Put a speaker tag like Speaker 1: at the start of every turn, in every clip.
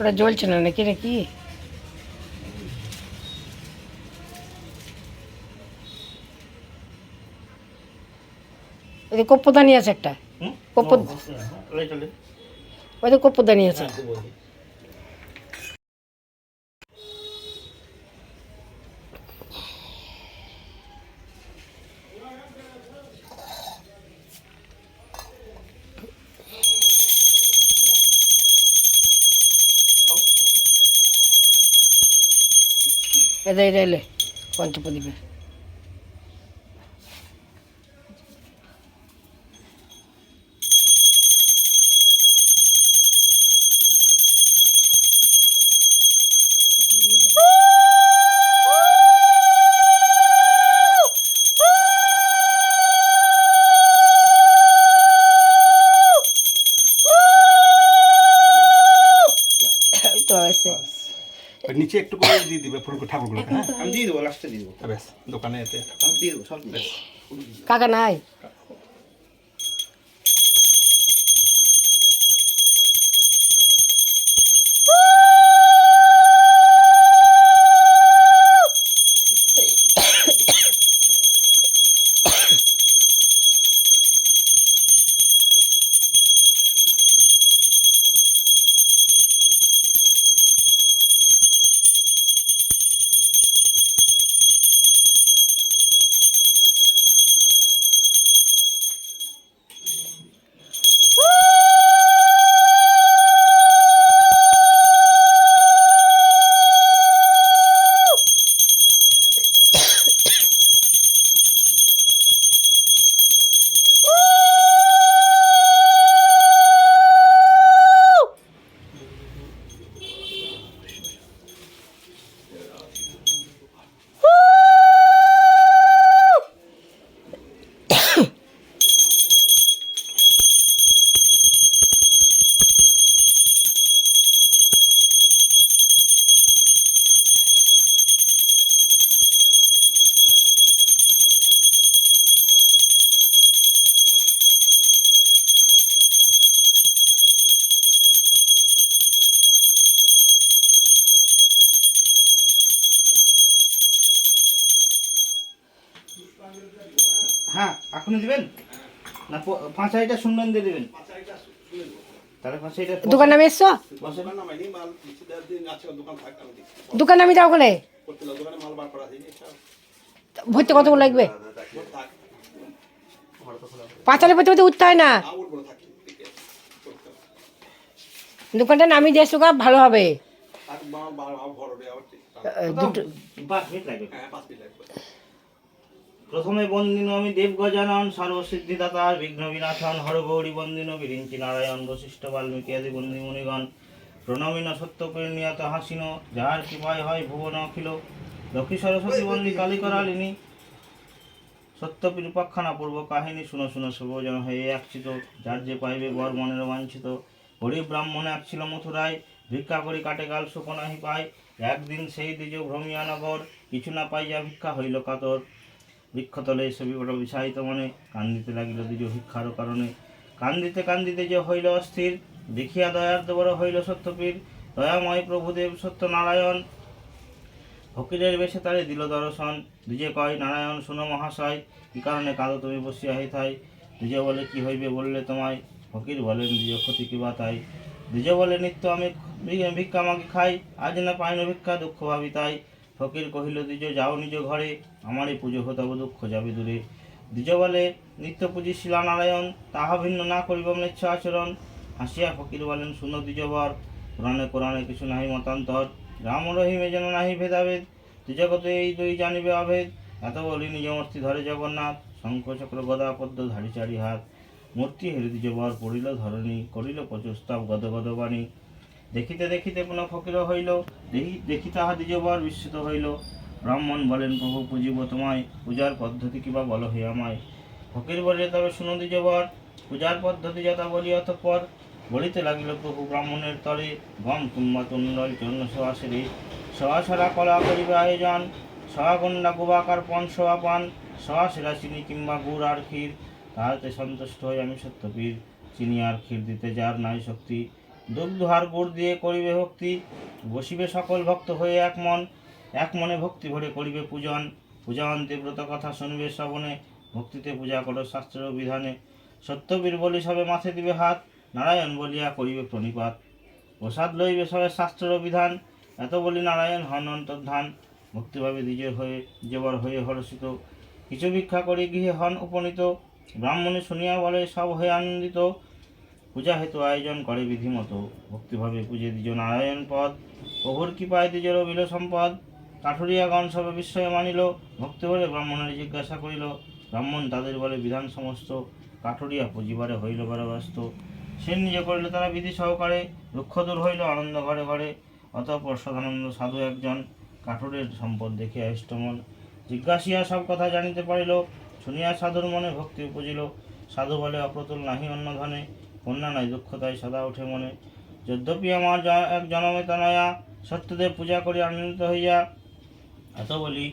Speaker 1: ওটা জ্বলছে না নাকি নাকি ওই যে কপ্পদানি আছে একটা কপ্প ওই যে কপ্পদানি আছে এটা এটা এলে পঞ্চপ্রদীপের তো আছে
Speaker 2: নিচে একটু করে দিয়ে দিবে ফুল ঠাকুরগুলো। হ্যাঁ
Speaker 3: আমি দিয়ে দেবো, লাস্টে দিয়ে দেবো।
Speaker 2: বেশ দোকানে এতে
Speaker 3: আমি দিয়ে দেবো সব বেশ।
Speaker 1: কাকা নাই
Speaker 3: হ্যাঁ এখনই দিবেন না? 5 শূন্য দিয়ে দিবেন। তাহলে 5
Speaker 1: দোকান নামে এসছো দোকান নামে যাও ওখানে ভর্তি কত লাগবে পাঁচালে ভর্তি ভর্তি উঠতে হয় না দোকানটা নামিয়ে দিয়ে এসো ভালো হবে দুটো
Speaker 3: 5 মিনিট লাগবে। প্রথমে বন্দিন আমি দেব গজানন সর্বসিদ্ধিদাতা বিঘ্ন বিনাশন হরগৌরী বন্দিন বিরিঞ্চি নারায়ণ বশিষ্ঠ বাল্মীকি আদি বন্দী মুনিগণ প্রণমিন সত্য নিয়ত হাসিন যাহার কৃপায় হয় ভুবন অখিল লক্ষ্মী সরস্বতী বন্দী কালী করালিনী সত্য বিরূপাখ্যানা পূর্ব কাহিনী শুনো শুনো শুভজন হয়ে একচিত যার যে পাইবে বর মনের বাঞ্ছিত গরিব ব্রাহ্মণে এক ছিল মথুরায় ভিক্ষা করি কাটে গাল সুখ নাহি পায় একদিন সেই দ্বিজ ভ্রমিয়া নগর কিছু না পাইয়া ভিক্ষা হইল কাতর বৃক্ষতলে ছবি বড় বিষায়িত মনে কান্দিতে লাগিল দ্বিজ ভিক্ষার কারণে কান্দিতে কান্দিতে যে হইল অস্থির দেখিয়া দয়ার্দ বড় হইল সত্যপীর দয়াময় প্রভুদেব সত্যনারায়ণ ফকিরের বেশে তারে দিল দর্শন দ্বিজে কয় নারায়ণ শুনো মহাশয় কি কারণে কাঁদো তুমি বসিয়া হেথায় দ্বিজ বলে কি হইবে বললে তোমায় ফকির বলেন দ্বিজ ক্ষতি কিবা তাই দ্বিজ বলে নিত্য আমি ভিক্ষা মাগি খাই আজ না পাইন ভিক্ষা দুঃখ ভাবি তাই ফকির কহিল দ্বিজ যাও নিজ ঘরে আমারই পুজো হতাব দুঃখ যাবে দূরে দ্বিজ বলে নিত্য পূজি শিলা নারায়ণ তাহা ভিন্ন না করিব মৃচ্ছ আচরণ হাসিয়া ফকির বলেন শুনো দ্বিজবর পুরাণে কোরআনে কিছু নাহি মতান্তর রাম রহিমে যেন নাহি ভেদাভেদ ত্রিজগতে এই দুই জানিবে অভেদ এত বলি নিজ মূর্তি ধরে জগন্নাথ শঙ্খ চক্র গদা পদ্ম ধারি চারি হাত মূর্তি হেরি দ্বিজবর পড়িল ধরণী করিল প্রচস্তাব গদ গদ বাণী দেখিতে দেখিতে পুনঃ ফকির হইল দেখি তাহা দ্বিজবর বিস্মিত হইল ব্রাহ্মণ বলেন প্রভু পুজিব তোমায় পূজার পদ্ধতি কিবা বলো হে আমায় ফকির বলে তবে শুনো দ্বিজবর পূজার পদ্ধতি যথা বলি অতঃপর বলিতে লাগিল প্রভু ব্রাহ্মণের তরে গম কিংবা তুণ্ডল চূর্ণ সোয়াশরী সোয়াশরা কলা করিবে আয়োজন সোয়াগন্ডা গোবাকার পণ সোয়া পান সোয়াশিরা চিনি কিংবা গুড় আর ক্ষীর তাহাতে সন্তুষ্ট হই আমি সত্যপীর চিনি আর ক্ষীর দিতে যার নাই শক্তি দুগ্ধহার গুড় দিয়ে করিবে ভক্তি, বসিবে সকল ভক্ত হয়ে এক মনে ভক্তি ভরে করিবে পূজন। পূজা অন্তে ব্রত কথা শুনবে শ্রবণে, ভক্তিতে পূজা করো শাস্ত্রের বিধানে। সত্যবীর বলি সবে মাথে দিবে হাত, নারায়ণ বলিয়া করিবে প্রণিপাত। প্রসাদ লইবে সবে শাস্ত্রের বিধান, এত বলি নারায়ণ হন অন্তর্ধান। ভক্তিভাবে দ্বিজয় হয়ে যেবর হয়ে হর্ষিত, কিছু ভিক্ষা করি গৃহে হন উপনীত। ব্রাহ্মণে শুনিয়া বলে সব হয়ে আনন্দিত, পূজা হেতু আয়োজন করে বিধিমতো। ভক্তিভাবে পূজে দ্বিজ নারায়ণ পদ, প্রভুর কৃপায় দ্বিজেরও বিল সম্পদ। কাঠুরিয়াগণ সবে বিস্ময়ে মানিল, ভক্তি বলে ব্রাহ্মণের জিজ্ঞাসা করিল। ব্রাহ্মণ তাদের বলে বিধান সমস্ত, কাঠুরিয়া পুজিবারে হইল ব্যস্ত। সে নিজে করিল তারা বিধি সহকারে, দুঃখ দূর হইল আনন্দ ঘরে ঘরে। অতঃপর সদানন্দ সাধু একজন, কাঠুরের সম্পদ দেখিয়া ইষ্টমন। জিজ্ঞাসিয়া সব কথা জানিতে পারিল, শুনিয়া সাধুর মনে ভক্তি উপজিল। সাধু বলে অপ্রতুল নাহি অন্য ধনে, কন্যা নাই দুঃখ তাই সদা ওঠে মনে। যদ্যপি আমার এক জনমে তনয়া, সত্যদেব পূজা করি আনন্দিত হইয়া। এত বলি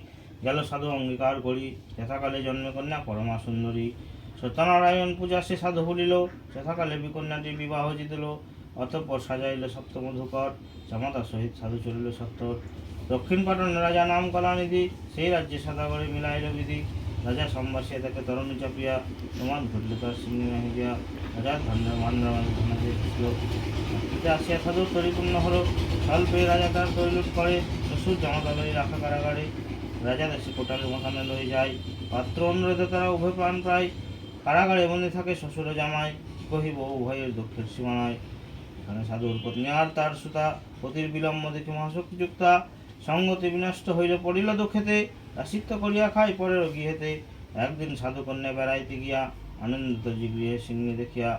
Speaker 3: গেল সাধু অঙ্গীকার করি, যথাকালে জন্মে কন্যা পরমা সুন্দরী। সত্যনারায়ণ পূজা সে সাধু ভুলিল, যথাকালে বিকন্যাটি বিবাহ জিতিল। অতঃপর সাজাইল সপ্তমধুকর, জামাতার সহিত সাধু চলিল সত্তর। দক্ষিণ পাটনের রাজা নাম কলানিধি, সেই রাজ্যে সদাগরে মিলাইল বিধি। রাজা সম্বাসিয়া তাকে তরণী চাপিয়া, প্রমাদ ঘটল তার সিংহে নাহি গিয়া। রাজার ধন্য মান্দ্রামান্দ্রে ছিল, রাত্রিতে আসিয়া সাধু পরিপূর্ণ হলো। ফল পেয়ে রাজা তার তৈলুট করে, শ্বশুর জামাতা লই রাখা কারাগারে। রাজা দেশে কোটালে মথানে লই যায়, পাত্র অনুরোধে তারা উভয় প্রাণ প্রায়। কারাগারে বন্দী থাকে শ্বশুর জামাই, কহিব উভয়ের দুঃখের সীমানায়। এখানে সাধুর পত্নী আর তার সুতা, পতির বিলম্ব দেখে মহাশক্তিযুক্তা। সঙ্গতি বিনষ্ট হইল পড়িল দুঃখেতে, দাসিত্ব করিয়া খাই পরের গৃহেতে। একদিন সাধু কন্যা বেড়াইতে গিয়া, আনন্দিত যে গৃহে সিংহে দেখিয়া।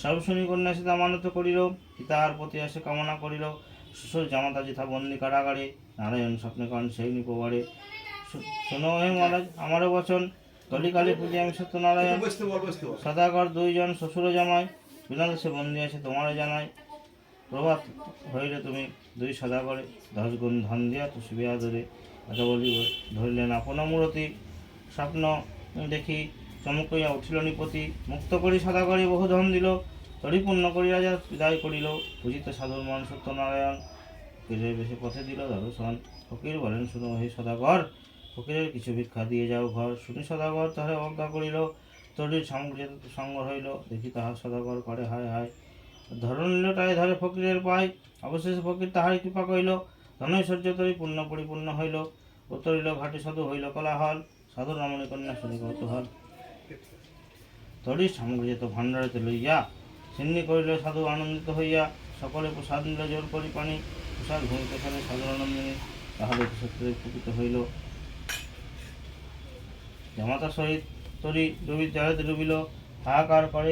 Speaker 3: সব শুনি কন্যা সীতা মানত করিল, পিতার প্রতি আসে কামনা করিল। শ্বশুর জামাতা যেথা বন্দি কারাগারে, নারায়ণ স্বপ্নে কন সেই নিপবারে। শোনো হে মহারাজ আমারও বচন, কলিকালে পুজে আমি সত্যনারায়ণ। সদাগর দুইজন শ্বশুর জামাই, বিনা দেশে বন্দি আছে তোমারও জানাই। প্রভাত হইলে তুমি দুই সদাগরে, 10 গুণ ধন দিয়া তো শিবে আদরে। এত বলি ধরিলেন আপন মূরতি, স্বপ্ন দেখি চমকইয়া উঠিল নিপতি। মুক্ত করি সদাগরে বহু ধন দিল, পরিপূর্ণ করি রাজা বিদায় করিল। পূজিত সাধুর মন সত্যনারায়ণ, ফকিরের বেশি পথে দিল দর্শন। ফকির বলেন শুনো হে সদাগর, ফকিরের কিছু ভিক্ষা দিয়ে যাও ঘর। শুনি সদাগর তাহারে অজ্ঞা করিল, তরির সঙ্গ হইল। দেখি তাহার সদাগর করে হায় হায়, ধরন নিলটায় ধরে ফকিরের পায়। অবশেষে ফকির তাহার কৃপা কইল, ধনৈশ্বর্য তরি পূর্ণ পরিপূর্ণ হইল। উত্তরিল ঘাটে সাধু হইল কোলাহল, সাধুর রমণী কন্যা শুনি কৌতূহল। তরির সামগ্রী যেত ভাণ্ডারেতে লইয়া, সিন্নি করিল সাধু আনন্দিত হইয়া। সকলে প্রসাদ নিল জোর করি পানি, প্রসাদ ভূমিতে ফেলে সাধুর আনন্দিনী। তাহলে সত্যদেব কুপিত হইল, জামাতার সহিত তরি ডুবিল হাহাকার করে।